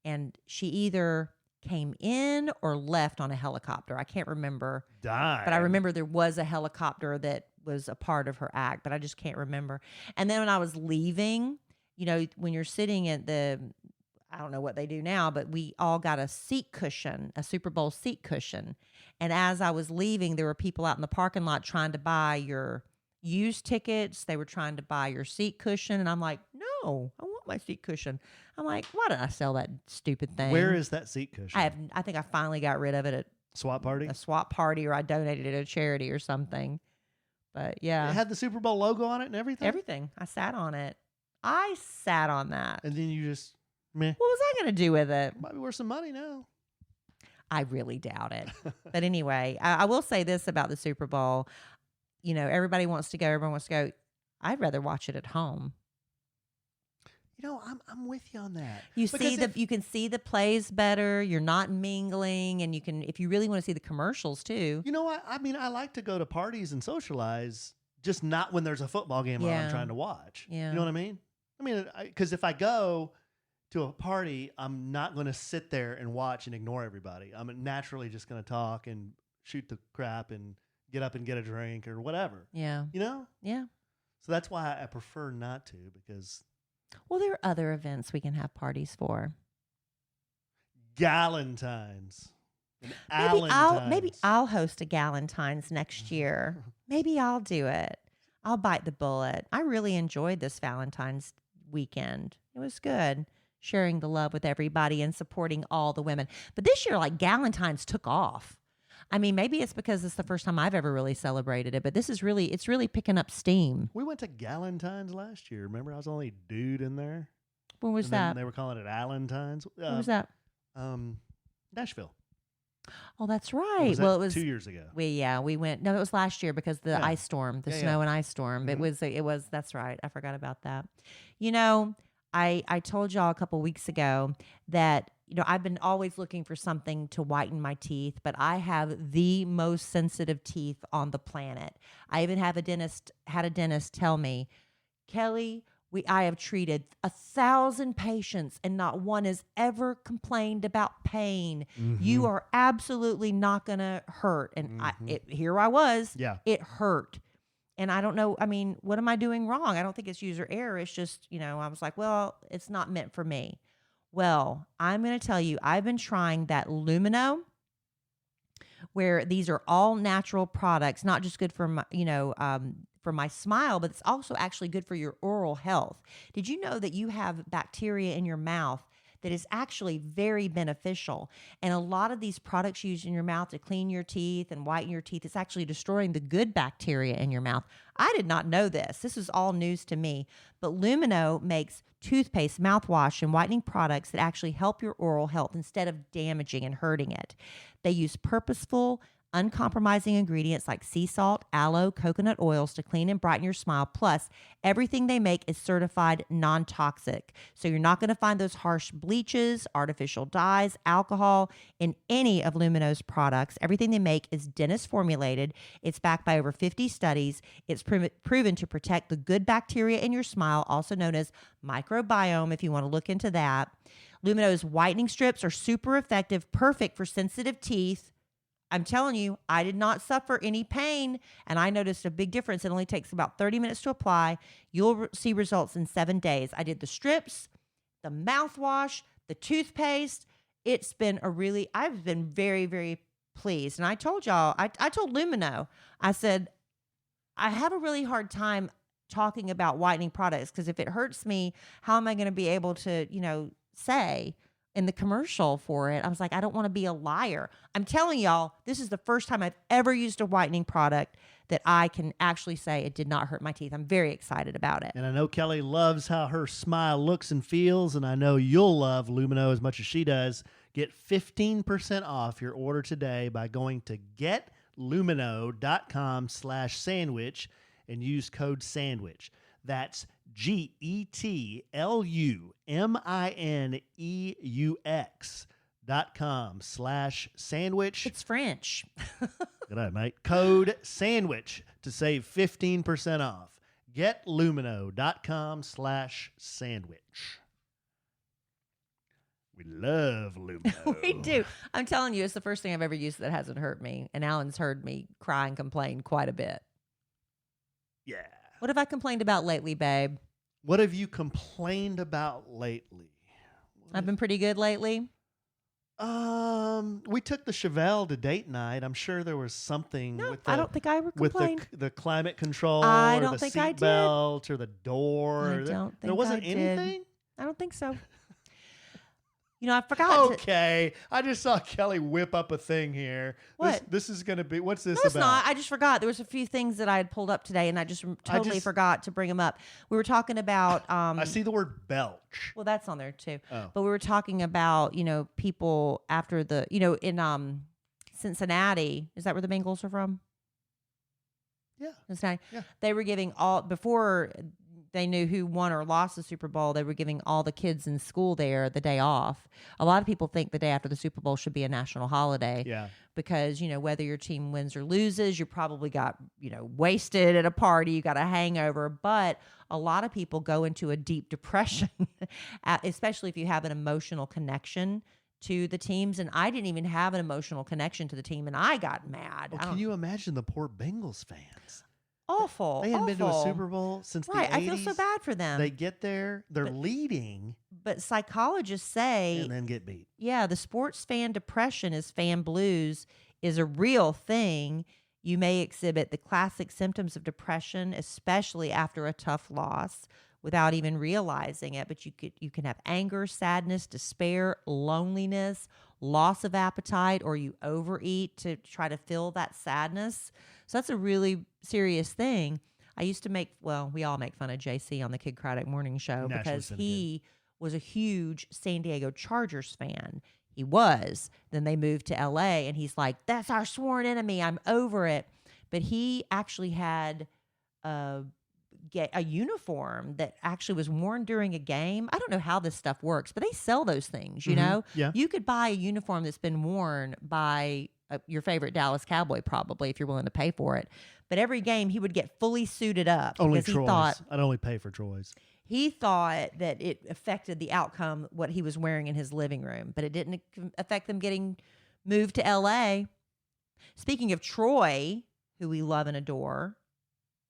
And she either came in or left on a helicopter. I can't remember. Died. But I remember there was a helicopter that was a part of her act, but I just can't remember. And then when I was leaving, when you're sitting at I don't know what they do now, but we all got a seat cushion, a Super Bowl seat cushion. And as I was leaving, there were people out in the parking lot trying to buy your used tickets. They were trying to buy your seat cushion. And I'm like, no, I want my seat cushion. I'm like, why did I sell that stupid thing? Where is that seat cushion? I think I finally got rid of it at Swap party? a swap party, or I donated it to a charity or something. But yeah. It had the Super Bowl logo on it and everything? Everything. I sat on it. I sat on that. And then you just, meh. What was I going to do with it? Might be worth some money now. I really doubt it. But anyway, I will say this about the Super Bowl. Everybody wants to go. Everyone wants to go. I'd rather watch it at home. I'm with you on that. You can see the plays better. You're not mingling, and you can, if you really want to see the commercials too. You know what? I mean, I like to go to parties and socialize, just not when there's a football game on I'm trying to watch. Yeah. You know what I mean? I mean, because if I go to a party, I'm not going to sit there and watch and ignore everybody. I'm naturally just going to talk and shoot the crap and get up and get a drink or whatever. Yeah. Yeah. So that's why I prefer not to, because... Well, there are other events we can have parties for. Galentines. Maybe I'll host a Galentine's next year. Maybe I'll do it. I'll bite the bullet. I really enjoyed this Valentine's weekend. It was good, sharing the love with everybody and supporting all the women. But this year, Galentine's took off. I mean, maybe it's because it's the first time I've ever really celebrated it, but it's really picking up steam. We went to Galentine's last year. Remember, I was the only dude in there. When was that? They were calling it Allentine's. When was that? Nashville. Oh, that's right. It was 2 years ago. We went. No, it was last year because the ice storm, the snow and ice storm. Mm-hmm. It was. That's right. I forgot about that. I told y'all a couple weeks ago that I've been always looking for something to whiten my teeth, but I have the most sensitive teeth on the planet. I even had a dentist tell me, Kelly, I have treated 1,000 patients and not one has ever complained about pain. Mm-hmm. You are absolutely not going to hurt. And here I was. Yeah. It hurt. And I don't know. I mean, what am I doing wrong? I don't think it's user error. It's just, I was like, well, it's not meant for me. Well, I'm going to tell you, I've been trying that Lumino, where these are all natural products, not just good for my, for my smile, but it's also actually good for your oral health. Did you know that you have bacteria in your mouth that is actually very beneficial? And a lot of these products used in your mouth to clean your teeth and whiten your teeth, it's actually destroying the good bacteria in your mouth. I did not know this. This is all news to me. But Lumino makes toothpaste, mouthwash, and whitening products that actually help your oral health instead of damaging and hurting it. They use purposeful, uncompromising ingredients like sea salt, aloe, coconut oils to clean and brighten your smile. Plus, everything they make is certified non-toxic. So you're not going to find those harsh bleaches, artificial dyes, alcohol in any of Lumino's products. Everything they make is dentist formulated. It's backed by over 50 studies. It's proven to protect the good bacteria in your smile, also known as microbiome, if you want to look into that. Lumino's whitening strips are super effective, perfect for sensitive teeth. I'm telling you, I did not suffer any pain, and I noticed a big difference. It only takes about 30 minutes to apply. You'll see results in 7 days. I did the strips, the mouthwash, the toothpaste. I've been very, very pleased. And I told y'all, I told Lumino, I said, I have a really hard time talking about whitening products because if it hurts me, how am I going to be able to, say in the commercial for it. I was like, I don't want to be a liar. I'm telling y'all, this is the first time I've ever used a whitening product that I can actually say it did not hurt my teeth. I'm very excited about it. And I know Kelly loves how her smile looks and feels, and I know you'll love Lumino as much as she does. Get 15% off your order today by going to getlumino.com/sandwich and use code SANDWICH. That's GETLUMINEUX.com/sandwich. It's French. Good night, mate. Code SANDWICH to save 15% off. GetLumino.com/sandwich. We love Lumino. We do. I'm telling you, it's the first thing I've ever used that hasn't hurt me. And Alan's heard me cry and complain quite a bit. Yeah. What have I complained about lately, babe? What have you complained about lately? I've been pretty good lately. We took the Chevelle to date night. I'm sure there was something No, with the, I don't think I ever with complained. the climate control I or don't the think I seat did. belt or the door. I don't think there wasn't I did. anything? I don't think so. You know, I forgot. Okay. I just saw Kelly whip up a thing here. What? This is going to be, what's this No, it's about? not. I just forgot. There was a few things that I had pulled up today, and I just totally forgot to bring them up. We were talking about. I see the word belch. Well, that's on there too. Oh. But we were talking about, people after the, in Cincinnati. Is that where the Bengals are from? Yeah. Cincinnati. Yeah. They were giving before they knew who won or lost the Super Bowl, they were giving all the kids in school there the day off. A lot of people think the day after the Super Bowl should be a national holiday. Yeah. Because, whether your team wins or loses, you probably got, wasted at a party, you got a hangover. But a lot of people go into a deep depression, especially if you have an emotional connection to the teams. And I didn't even have an emotional connection to the team, and I got mad. Well, can you imagine the poor Bengals fans? Awful. They hadn't been to a awful. Super Bowl since the 80s. Right, I feel so bad for them. They get there, they're leading, But psychologists say, and then get beat. yeah, the sports fan depression is fan blues is a real thing. You may exhibit the classic symptoms of depression, especially after a tough loss, without even realizing it. But you can have anger, sadness, despair, loneliness, loss of appetite, or you overeat to try to fill that sadness. So that's a really serious thing. I used to we all make fun of JC on the Kid Craddock Morning Show because he was a huge San Diego Chargers fan. He was. Then they moved to LA, and he's like, that's our sworn enemy. I'm over it. But he actually had a uniform that actually was worn during a game. I don't know how this stuff works, but they sell those things, you know? Yeah. You could buy a uniform that's been worn by your favorite Dallas Cowboy, probably, if you're willing to pay for it. But every game, he would get fully suited up. Only because Troy's. I'd only pay for Troy's. He thought that it affected the outcome, what he was wearing in his living room, but it didn't affect them getting moved to LA. Speaking of Troy, who we love and adore,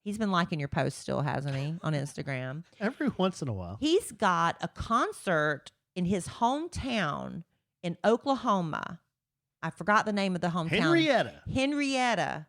he's been liking your posts still, hasn't he, on Instagram? Every once in a while. He's got a concert in his hometown in Oklahoma. I forgot the name of the hometown. Henrietta.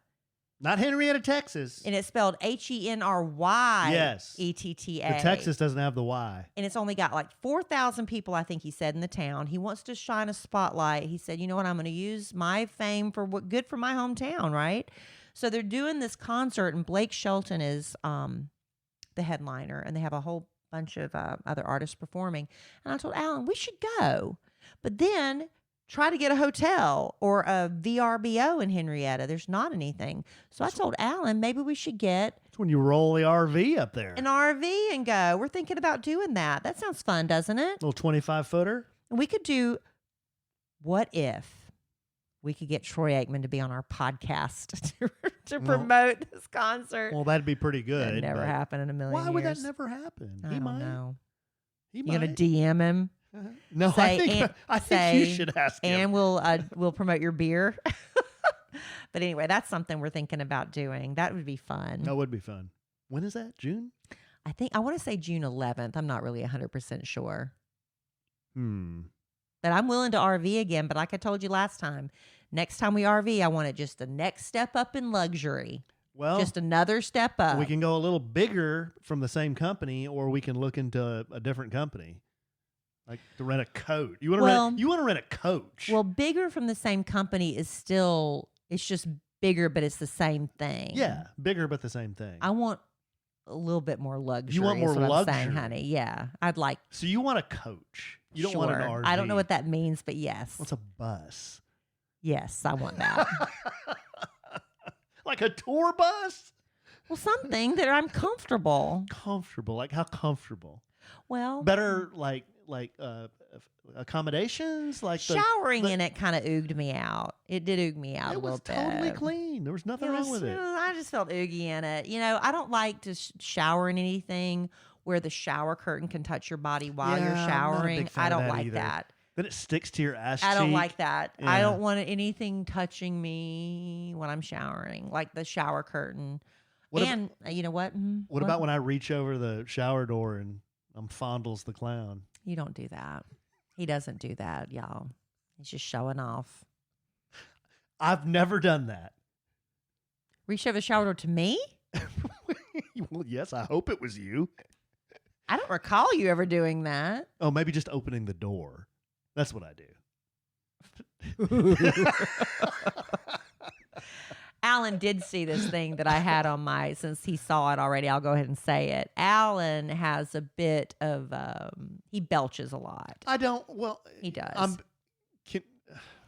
Not Henrietta, Texas. And it's spelled HENRY. Yes. ETTA. The Texas doesn't have the Y. And it's only got like 4,000 people, I think he said, in the town. He wants to shine a spotlight. He said, you know what, I'm going to use my fame for what good for my hometown, right? So they're doing this concert, and Blake Shelton is the headliner, and they have a whole bunch of other artists performing. And I told Alan, we should go. But then try to get a hotel or a VRBO in Henrietta. There's not anything. So I told Alan, maybe we should get It's when you roll the RV up there. an RV and go. We're thinking about doing that. That sounds fun, doesn't it? Little 25-footer. And we could do, what if we could get Troy Aikman to be on our podcast to promote this concert? Well, that'd be pretty good. That'd never but happen in a million years. Why would that never happen? I don't know. He You might. gonna DM him? No, Say, I think you should ask him. And we'll promote your beer. But anyway, that's something we're thinking about doing. That would be fun. That would be fun. When is that? June? I want to say June 11th. I'm not really 100% sure. But I'm willing to RV again. But like I told you last time, next time we RV, I want it just the next step up in luxury. Well, Just another step up. we can go a little bigger from the same company, or we can look into a different company. Like to rent a coat. You want to Well- rent? You want to rent a coach? Well, bigger from the same company is still, it's just bigger, but it's the same thing. yeah, bigger but the same thing. I want a little bit more luxury. want more is what I'm saying, luxury. honey. Yeah. I'd like, So you want a coach? You don't want an sure. RV? I don't know what that means, but yes. What's a bus? Yes, I want that. Like a tour bus? Well, something that I'm comfortable. Comfortable? Like how comfortable? Well, Better like accommodations? Like showering in it kind of ooged me out. It did oog me out a it little was bit. totally clean. There was nothing wrong with it. I just felt oogie in it. You know, I don't like to shower in anything where the shower curtain can touch your body while Yeah, you're I'm not a showering. big fan I of don't that like either. that. Then it sticks to your ass I don't cheek. like that. Yeah. I don't want anything touching me when I'm showering, like the shower curtain. What and you know what? What about when I reach over the shower door and I'm Fondles the clown? You don't do that. He doesn't do that, y'all. He's just showing off. I've never done that. Reach over the shower door to me? Well, yes, I hope it was you. I don't recall you ever doing that. Oh, maybe just opening the door. That's what I do. Alan did see this thing that I had on my, since he saw it already, I'll go ahead and say it. Alan has a bit of, he belches a lot. I don't, well. He does.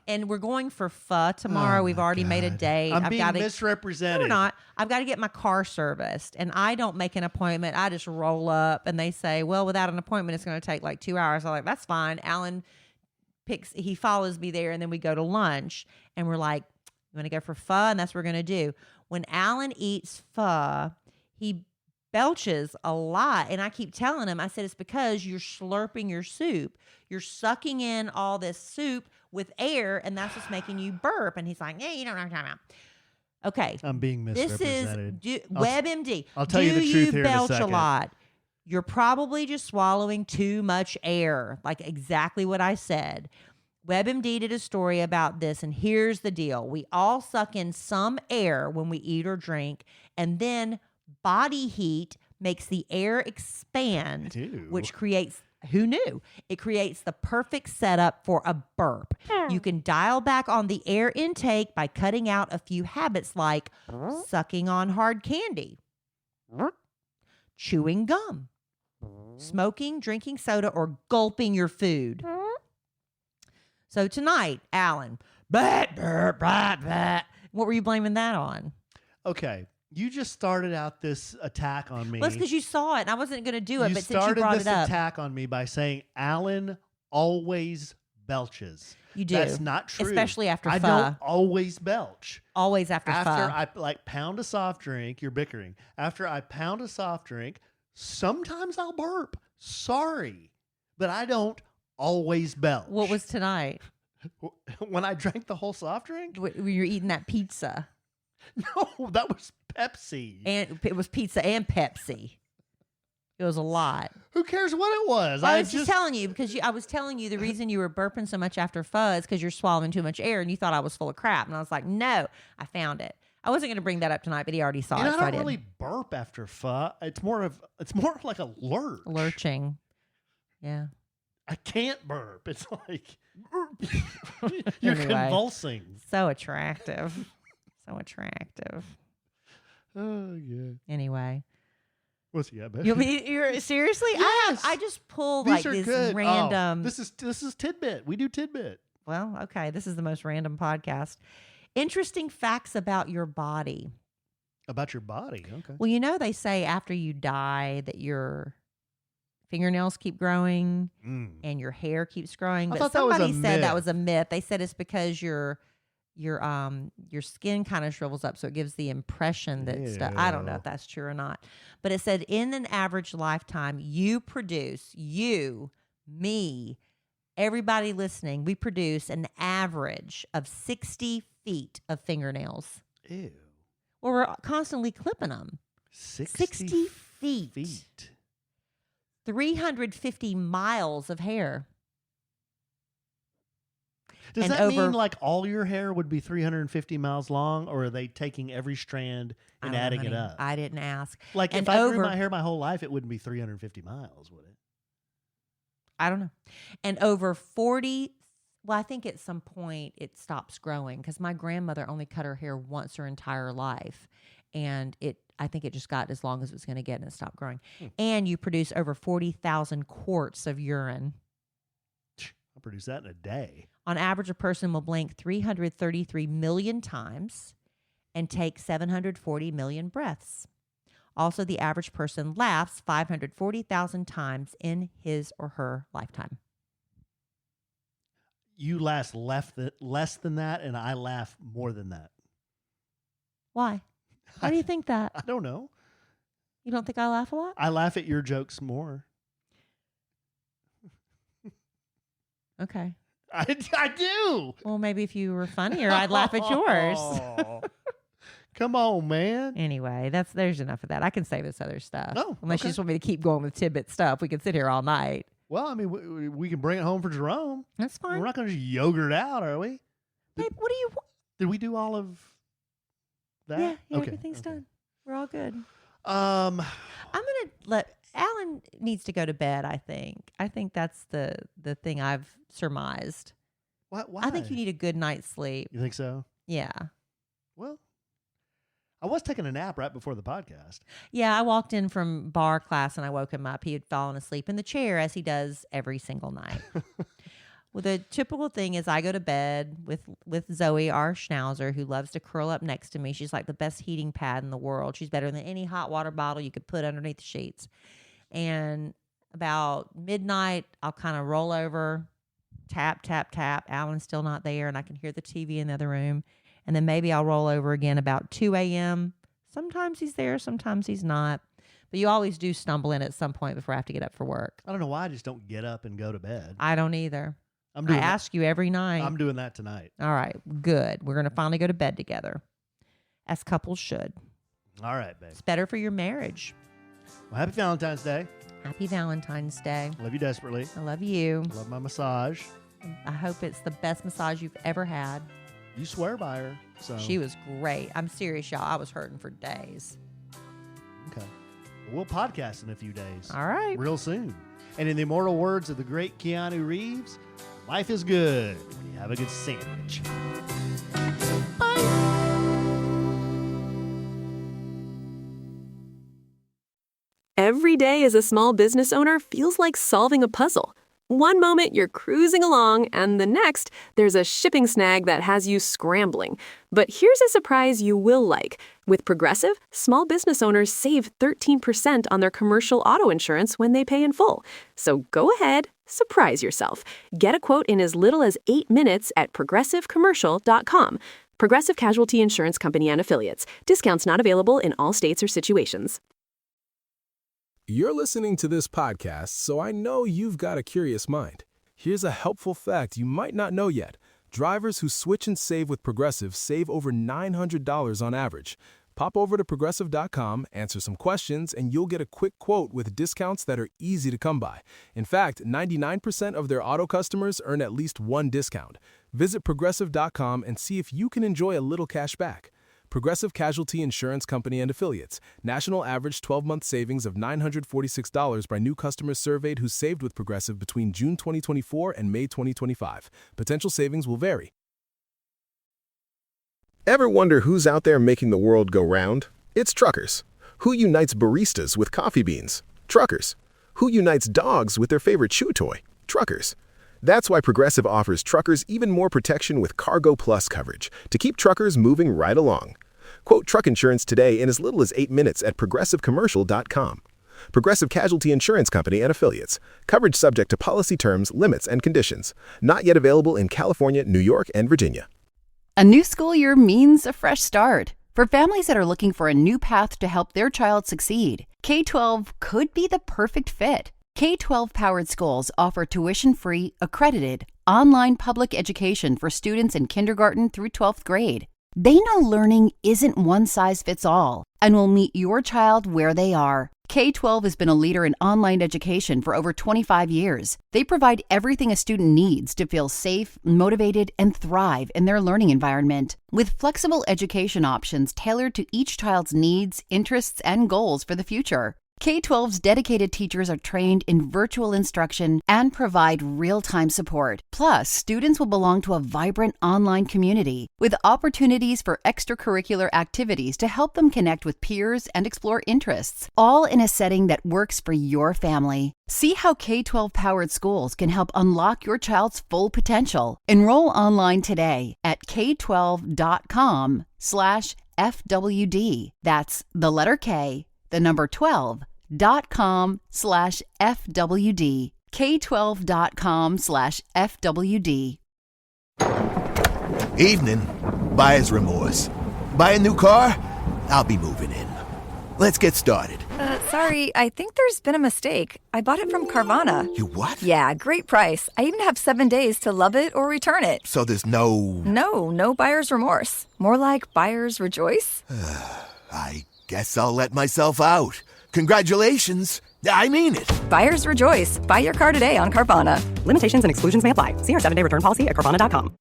And we're going for pho tomorrow. Oh We've my already made a God. date. I'm I've being got to, misrepresented. no, we're not. I've got to get my car serviced, and I don't make an appointment. I just roll up, and they say, well, without an appointment, it's going to take like 2 hours. I'm like, that's fine. Alan he follows me there, and then we go to lunch, and we're like, you want to go for pho? And that's what we're going to do. When Alan eats pho, he belches a lot. And I keep telling him, I said, it's because you're slurping your soup. You're sucking in all this soup with air, and that's what's making you burp. And he's like, yeah, you don't know what I'm talking about. Okay. I'm being This misrepresented. is WebMD. I'll tell you the truth here in a belch a second. lot? You're probably just swallowing too much air, like exactly what I said. WebMD did a story about this, and here's the deal. We all suck in some air when we eat or drink, and then body heat makes the air expand, Ew. which creates, who knew? It creates the perfect setup for a burp. You can dial back on the air intake by cutting out a few habits like sucking on hard candy, chewing gum, smoking, drinking soda, or gulping your food. So tonight, Alan, what were you blaming that on? Okay. You just started out this attack on me. Well, it's because you saw it, and I wasn't going to do it, You but since you started brought this it up, attack on me by saying Alan always belches. you do. That's not true. Especially after I pho. don't always belch. Always after After pho. I pound a soft drink, you're bickering. After I pound a soft drink, sometimes I'll burp. Sorry, but I don't always belch. What was tonight? When I drank the whole soft drink? When you were eating that pizza. No, that was Pepsi. And it was pizza and Pepsi. It was a lot. Who cares what it was? I was just telling you because I was telling you the reason you were burping so much after pho is because you're swallowing too much air, and you thought I was full of crap. And I was like, no, I found it. I wasn't going to bring that up tonight, but he already saw it, I so I don't did. really burp after pho. It's more like a lurch. Lurching. Yeah. I can't burp. It's like you're Anyway. convulsing. So attractive. So attractive. Oh yeah. Anyway. What's he got, baby? You're seriously? Yes. I just pull These like are this good. random. Oh, this is tidbit. We do tidbit. Well, okay. This is the most random podcast. Interesting facts about your body. About your body. Okay. Well, you know, they say after you die that your fingernails keep growing and your hair keeps growing. I But thought that was a somebody said that myth. was a myth. They said it's because your skin kind of shrivels up, so it gives the impression that stuff. I don't know Ew. if that's true or not. But it said in an average lifetime, me, everybody listening, we produce an average of 60 feet of fingernails. Ew. Well, we're constantly clipping them. 60 feet. 350 miles of hair. Does And that over- mean like all your hair would be 350 miles long, or are they taking every strand I and don't know, adding it honey. up? I didn't ask. Like and if I grew over- my hair my whole life, it wouldn't be 350 miles, would it? I don't know. And over 40, well, I think at some point it stops growing because my grandmother only cut her hair once her entire life. And I think it just got as long as it was going to get and it stopped growing. And you produce over 40,000 quarts of urine. I'll produce that in a day. On average, a person will blink 333 million times and take 740 million breaths. Also, the average person laughs 540,000 times in his or her lifetime. You last less than that, and I laugh more than that. Why? Why do you think that? I don't know. You don't think I laugh a lot? I laugh at your jokes more. Okay. I do. Well, maybe if you were funnier, I'd laugh at yours. Come on, man. Anyway, there's enough of that. I can say this other stuff. Oh, Unless okay. you just want me to keep going with tidbit stuff. We can sit here all night. Well, I mean, we can bring it home for Jerome. That's fine. We're not going to just yogurt out, are we? Babe, what do you want? Did we do all of that? Yeah, Okay, everything's okay. done. We're all good. Um, I'm going to let Alan needs to go to bed, I think. I think that's the thing I've surmised. why? I think you need a good night's sleep. You think so? Yeah. Well, I was taking a nap right before the podcast. Yeah, I walked in from bar class and I woke him up. He had fallen asleep in the chair as he does every single night. Well, the typical thing is I go to bed with Zoe, our schnauzer, who loves to curl up next to me. She's like the best heating pad in the world. She's better than any hot water bottle you could put underneath the sheets. And about midnight, I'll kind of roll over, tap, tap, tap. Alan's still not there, and I can hear the TV in the other room. And then maybe I'll roll over again about 2 a.m. Sometimes he's there, sometimes he's not. But you always do stumble in at some point before I have to get up for work. I don't know why I just don't get up and go to bed. I don't either. I'm I doing that. ask you every night. I'm doing that tonight. All right, good. We're going to finally go to bed together, as couples should. All right, babe. It's better for your marriage. Well, happy Valentine's Day. Happy Valentine's Day. Love you desperately. I love you. Love my massage. I hope it's the best massage you've ever had. You swear by her. So She was great. I'm serious, y'all. I was hurting for days. Okay. We'll podcast in a few days. All right. Real soon. And in the immortal words of the great Keanu Reeves, life is good when you have a good sandwich. Every day as a small business owner feels like solving a puzzle. One moment you're cruising along, and the next, there's a shipping snag that has you scrambling. But here's a surprise you will like. With Progressive, small business owners save 13% on their commercial auto insurance when they pay in full. So go ahead, surprise yourself. Get a quote in as little as 8 minutes at progressivecommercial.com. Progressive Casualty Insurance Company and Affiliates. Discounts not available in all states or situations. You're listening to this podcast, so I know you've got a curious mind. Here's a helpful fact you might not know yet. Drivers who switch and save with Progressive save over $900 on average. Pop over to Progressive.com, answer some questions, and you'll get a quick quote with discounts that are easy to come by. In fact, 99% of their auto customers earn at least one discount. Visit Progressive.com and see if you can enjoy a little cash back. Progressive Casualty Insurance Company and Affiliates. National average 12-month savings of $946 by new customers surveyed who saved with Progressive between June 2024 and May 2025. Potential savings will vary. Ever wonder who's out there making the world go round? It's truckers. Who unites baristas with coffee beans? Truckers. Who unites dogs with their favorite chew toy? Truckers. That's why Progressive offers truckers even more protection with Cargo Plus coverage to keep truckers moving right along. Quote truck insurance today in as little as 8 minutes at progressivecommercial.com. Progressive Casualty Insurance Company and Affiliates. Coverage subject to policy terms, limits, and conditions. Not yet available in California, New York, and Virginia. A new school year means a fresh start. For families that are looking for a new path to help their child succeed, K-12 could be the perfect fit. K-12 powered schools offer tuition-free, accredited, online public education for students in kindergarten through 12th grade. They know learning isn't one size fits all and will meet your child where they are. K-12 has been a leader in online education for over 25 years. They provide everything a student needs to feel safe, motivated, and thrive in their learning environment. With flexible education options tailored to each child's needs, interests, and goals for the future. K-12's dedicated teachers are trained in virtual instruction and provide real-time support. Plus, students will belong to a vibrant online community with opportunities for extracurricular activities to help them connect with peers and explore interests, all in a setting that works for your family. See how K-12-powered schools can help unlock your child's full potential. Enroll online today at k12.com/FWD. That's the letter K, the number 12.com/FWD. K12.com/FWD. Evening. Buyer's remorse. Buy a new car? I'll be moving in. Let's get started. Sorry, I think there's been a mistake. I bought it from Carvana. You what? Yeah, great price. I even have 7 days to love it or return it. So there's no... No buyer's remorse. More like buyer's rejoice. I guess I'll let myself out. Congratulations. I mean it. Buyer's rejoice. Buy your car today on Carvana. Limitations and exclusions may apply. See our 7-day return policy at Carvana.com.